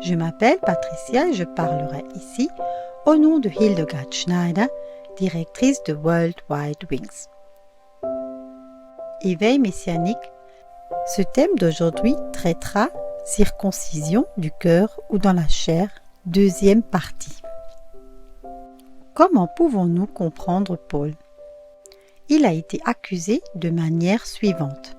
Je m'appelle Patricia et je parlerai ici au nom de Hildegard Schneider, directrice de World Wide Wings. Éveil messianique. Ce thème d'aujourd'hui traitera circoncision du cœur ou dans la chair, deuxième partie. Comment pouvons-nous comprendre Paul ? Il a été accusé de manière suivante.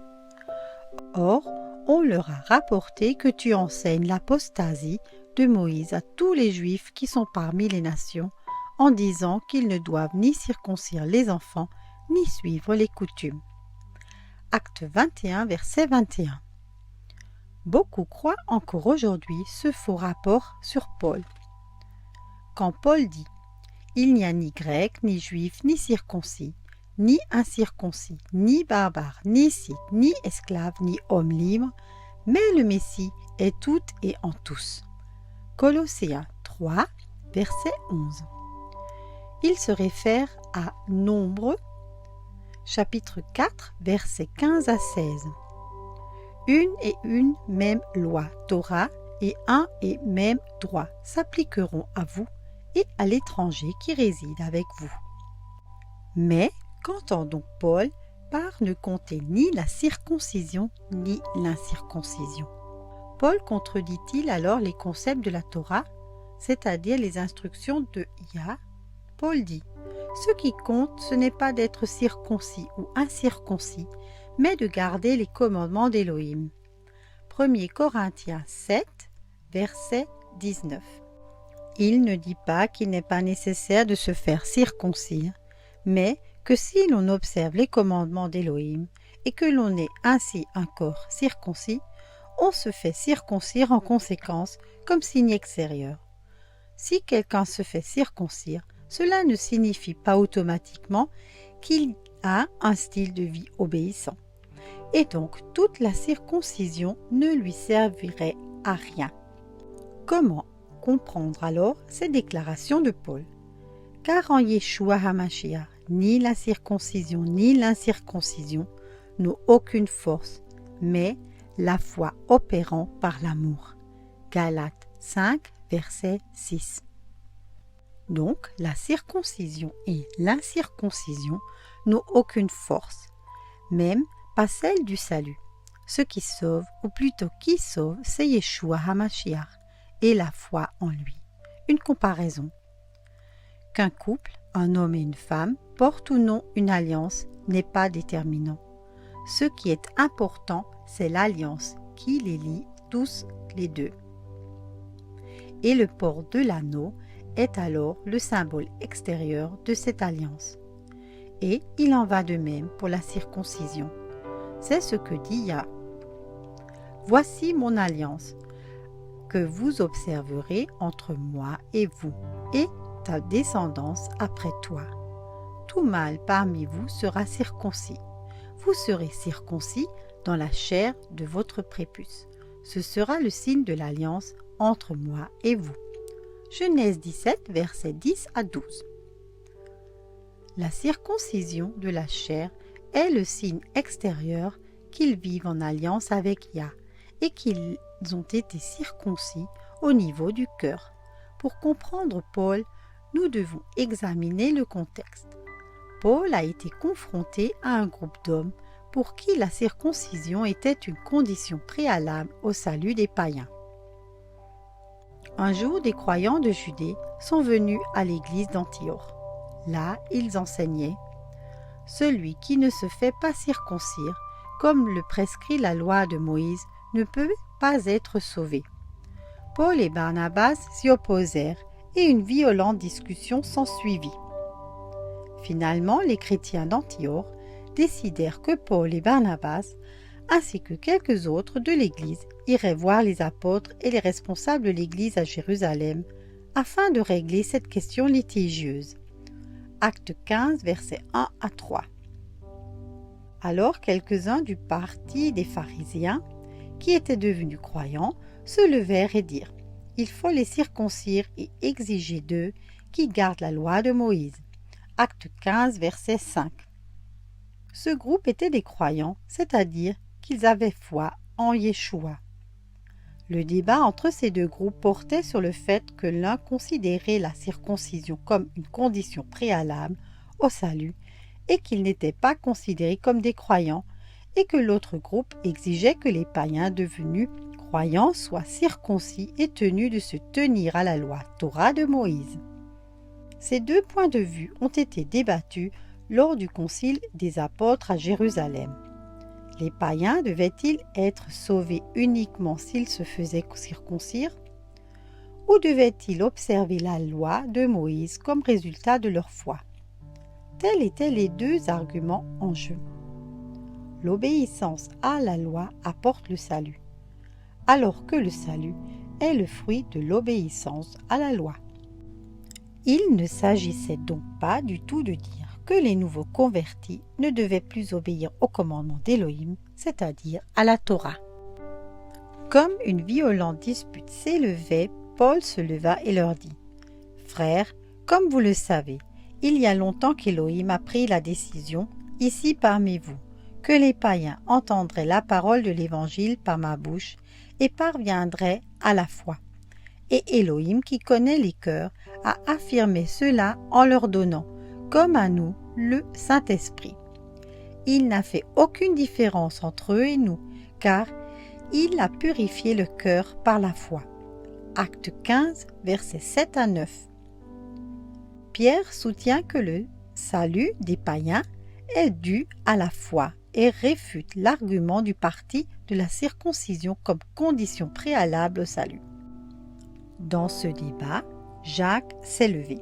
Or, on leur a rapporté que tu enseignes l'apostasie de Moïse à tous les Juifs qui sont parmi les nations, en disant qu'ils ne doivent ni circoncire les enfants, ni suivre les coutumes. Acte 21, verset 21. Beaucoup croient encore aujourd'hui ce faux rapport sur Paul. Quand Paul dit « Il n'y a ni grec, ni juif, ni circoncis, ni incirconcis, ni barbare, ni scythe, ni esclave, ni homme libre, mais le Messie est tout et en tous. » Colossiens 3, verset 11. Il se réfère à Nombre, chapitre 4, versets 15 à 16. Une et une même loi, Torah, et un et même droit s'appliqueront à vous et à l'étranger qui réside avec vous. Mais qu'entend donc Paul par ne compter ni la circoncision ni l'incirconcision ? Paul contredit-il alors les concepts de la Torah, c'est-à-dire les instructions de Yah ? Paul dit « Ce qui compte, ce n'est pas d'être circoncis ou incirconcis, mais de garder les commandements d'Élohim. » 1 Corinthiens 7, verset 19. Il ne dit pas qu'il n'est pas nécessaire de se faire circoncire, mais que si l'on observe les commandements d'Élohim et que l'on est ainsi un corps circoncis, on se fait circoncire en conséquence comme signe extérieur. Si quelqu'un se fait circoncire, cela ne signifie pas automatiquement qu'il a un style de vie obéissant. Et donc toute la circoncision ne lui servirait à rien. Comment comprendre alors ces déclarations de Paul ? Car en Yeshua HaMashiach, ni la circoncision ni l'incirconcision n'ont aucune force, mais la foi opérant par l'amour. Galates 5, verset 6. Donc, la circoncision et l'incirconcision n'ont aucune force, même pas celle du salut. Ce qui sauve, ou plutôt qui sauve, c'est Yeshua HaMashiach et la foi en lui. Une comparaison. Qu'un couple, un homme et une femme, portent ou non une alliance n'est pas déterminant. Ce qui est important, c'est l'alliance qui les lie tous les deux. Et le port de l'anneau est alors le symbole extérieur de cette alliance. Et il en va de même pour la circoncision. C'est ce que dit Yah. « Voici mon alliance, que vous observerez entre moi et vous, et ta descendance après toi. Tout mâle parmi vous sera circoncis. Vous serez circoncis dans la chair de votre prépuce. Ce sera le signe de l'alliance entre moi et vous. » Genèse 17, versets 10 à 12. La circoncision de la chair est le signe extérieur qu'ils vivent en alliance avec Yah et qu'ils ont été circoncis au niveau du cœur. Pour comprendre Paul, nous devons examiner le contexte. Paul a été confronté à un groupe d'hommes pour qui la circoncision était une condition préalable au salut des païens. Un jour, des croyants de Judée sont venus à l'église d'Antioche. Là, ils enseignaient « Celui qui ne se fait pas circoncire, comme le prescrit la loi de Moïse, ne peut pas être sauvé. » Paul et Barnabas s'y opposèrent et une violente discussion s'ensuivit. Finalement, les chrétiens d'Antioche décidèrent que Paul et Barnabas, ainsi que quelques autres de l'Église, iraient voir les apôtres et les responsables de l'Église à Jérusalem afin de régler cette question litigieuse. Acte 15, versets 1 à 3. Alors quelques-uns du parti des pharisiens, qui étaient devenus croyants, se levèrent et dirent « Il faut les circoncire et exiger d'eux qu'ils gardent la loi de Moïse. » Acte 15, verset 5. Ce groupe était des croyants, c'est-à-dire qu'ils avaient foi en Yeshua. Le débat entre ces deux groupes portait sur le fait que l'un considérait la circoncision comme une condition préalable au salut et qu'ils n'étaient pas considérés comme des croyants, et que l'autre groupe exigeait que les païens devenus croyants soient circoncis et tenus de se tenir à la loi Torah de Moïse. Ces deux points de vue ont été débattus lors du concile des apôtres à Jérusalem. Les païens devaient-ils être sauvés uniquement s'ils se faisaient circoncire, ou devaient-ils observer la loi de Moïse comme résultat de leur foi? Tels étaient les deux arguments en jeu. L'obéissance à la loi apporte le salut, alors que le salut est le fruit de l'obéissance à la loi. Il ne s'agissait donc pas du tout de dire que les nouveaux convertis ne devaient plus obéir au commandement d'Élohim, c'est-à-dire à la Torah. Comme une violente dispute s'élevait, Paul se leva et leur dit : « Frères, comme vous le savez, il y a longtemps qu'Élohim a pris la décision, ici parmi vous, que les païens entendraient la parole de l'Évangile par ma bouche et parviendraient à la foi. Et Élohim, qui connaît les cœurs, a affirmé cela en leur donnant, comme à nous, le Saint-Esprit. Il n'a fait aucune différence entre eux et nous, car il a purifié le cœur par la foi. » Acte 15, versets 7 à 9. Pierre soutient que le salut des païens est dû à la foi et réfute l'argument du parti de la circoncision comme condition préalable au salut. Dans ce débat, Jacques s'est levé.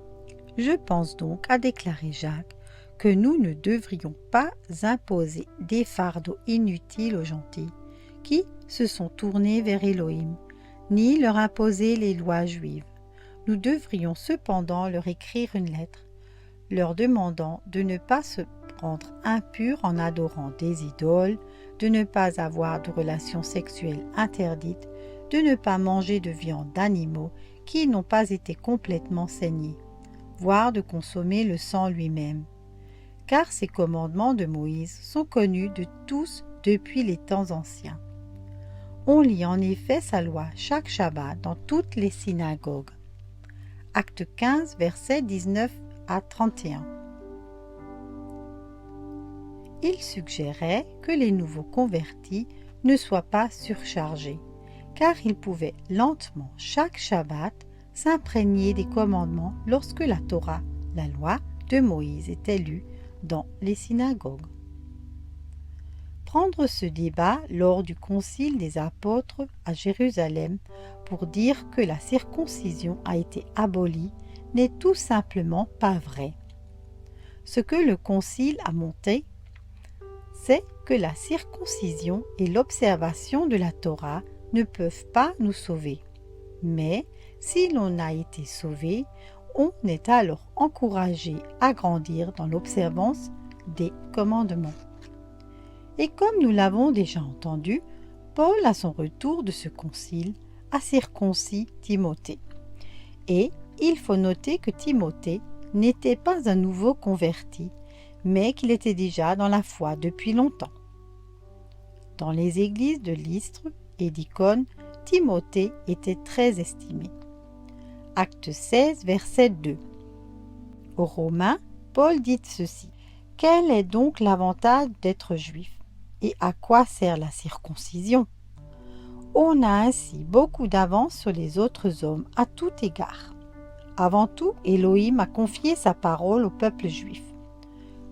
« Je pense donc, a déclaré Jacques, que nous ne devrions pas imposer des fardeaux inutiles aux gentils qui se sont tournés vers Élohim, ni leur imposer les lois juives. Nous devrions cependant leur écrire une lettre, leur demandant de ne pas se rendre impurs en adorant des idoles, de ne pas avoir de relations sexuelles interdites, de ne pas manger de viande d'animaux qui n'ont pas été complètement saignés, voire de consommer le sang lui-même. Car ces commandements de Moïse sont connus de tous depuis les temps anciens. On lit en effet sa loi chaque Shabbat dans toutes les synagogues. » Acte 15, versets 19 à 31. Il suggérait que les nouveaux convertis ne soient pas surchargés, car ils pouvaient lentement chaque Shabbat s'imprégner des commandements lorsque la Torah, la loi de Moïse, était lue dans les synagogues. Prendre ce débat lors du concile des apôtres à Jérusalem pour dire que la circoncision a été abolie n'est tout simplement pas vrai. Ce que le concile a montré, c'est que la circoncision et l'observation de la Torah ne peuvent pas nous sauver. Mais si l'on a été sauvé, on est alors encouragé à grandir dans l'observance des commandements. Et comme nous l'avons déjà entendu, Paul, à son retour de ce concile, a circoncis Timothée. Et il faut noter que Timothée n'était pas un nouveau converti, mais qu'il était déjà dans la foi depuis longtemps. Dans les églises de Lystre et d'Icône, Timothée était très estimé. Acte 16, verset 2. Aux Romains, Paul dit ceci : « Quel est donc l'avantage d'être juif ? Et à quoi sert la circoncision ? On a ainsi beaucoup d'avance sur les autres hommes à tout égard. Avant tout, Élohim a confié sa parole au peuple juif. »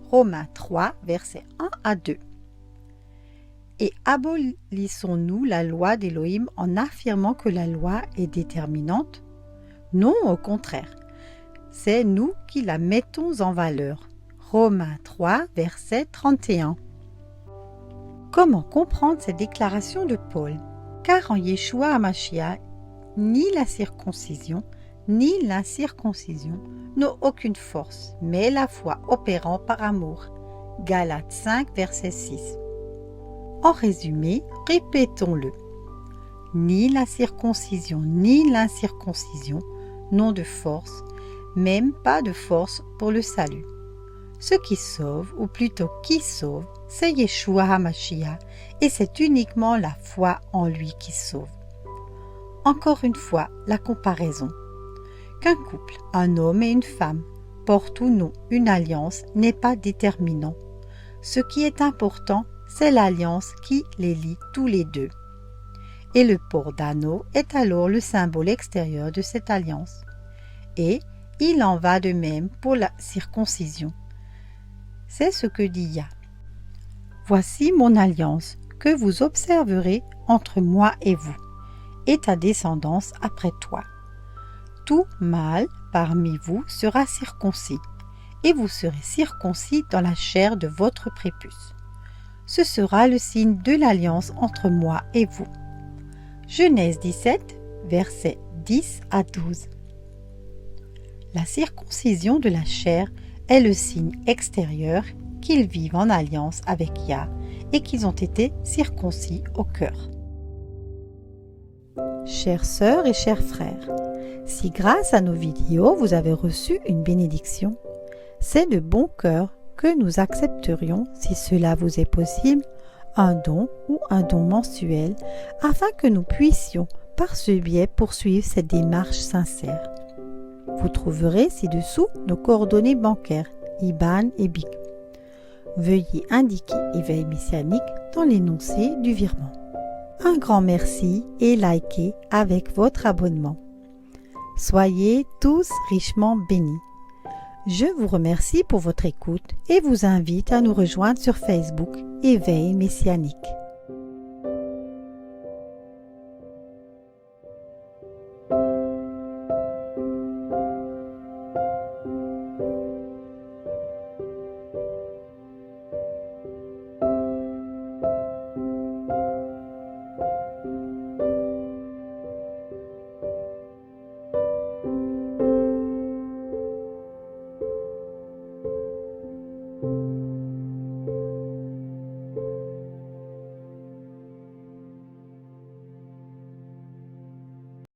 Romains 3, versets 1 à 2. Et abolissons-nous la loi d'Élohim en affirmant que la loi est déterminante ? Non, au contraire. C'est nous qui la mettons en valeur. Romains 3, verset 31. Comment comprendre cette déclaration de Paul ? Car en Yeshua HaMashiach, ni la circoncision, ni l'incirconcision n'ont aucune force, mais la foi opérant par amour. Galates 5, verset 6. En résumé, répétons-le. Ni la circoncision, ni l'incirconcision n'ont de force, même pas de force pour le salut. Ce qui sauve, ou plutôt qui sauve, c'est Yeshua HaMashiach, et c'est uniquement la foi en lui qui sauve. encore une fois la comparaison. Qu'un couple, un homme et une femme, portent ou non une alliance n'est pas déterminant. Ce qui est important, c'est l'alliance qui les lie tous les deux. Et le port d'anneau est alors le symbole extérieur de cette alliance. Et il en va de même pour la circoncision. C'est ce que dit Yah. Voici mon alliance que vous observerez entre moi et vous, et ta descendance après toi. Tout mâle parmi vous sera circoncis, et vous serez circoncis dans la chair de votre prépuce. Ce sera le signe de l'alliance entre moi et vous. Genèse 17, versets 10 à 12. La circoncision de la chair est le signe extérieur qu'ils vivent en alliance avec Yah et qu'ils ont été circoncis au cœur. Chères sœurs et chers frères, si grâce à nos vidéos vous avez reçu une bénédiction, c'est de bon cœur que nous accepterions, si cela vous est possible, un don ou un don mensuel afin que nous puissions par ce biais poursuivre cette démarche sincère. Vous trouverez ci-dessous nos coordonnées bancaires, IBAN et BIC. Veuillez indiquer Éveil Messianique dans l'énoncé du virement. Un grand merci et likez avec votre abonnement. Soyez tous richement bénis. Je vous remercie pour votre écoute et vous invite à nous rejoindre sur Facebook Éveil Messianique.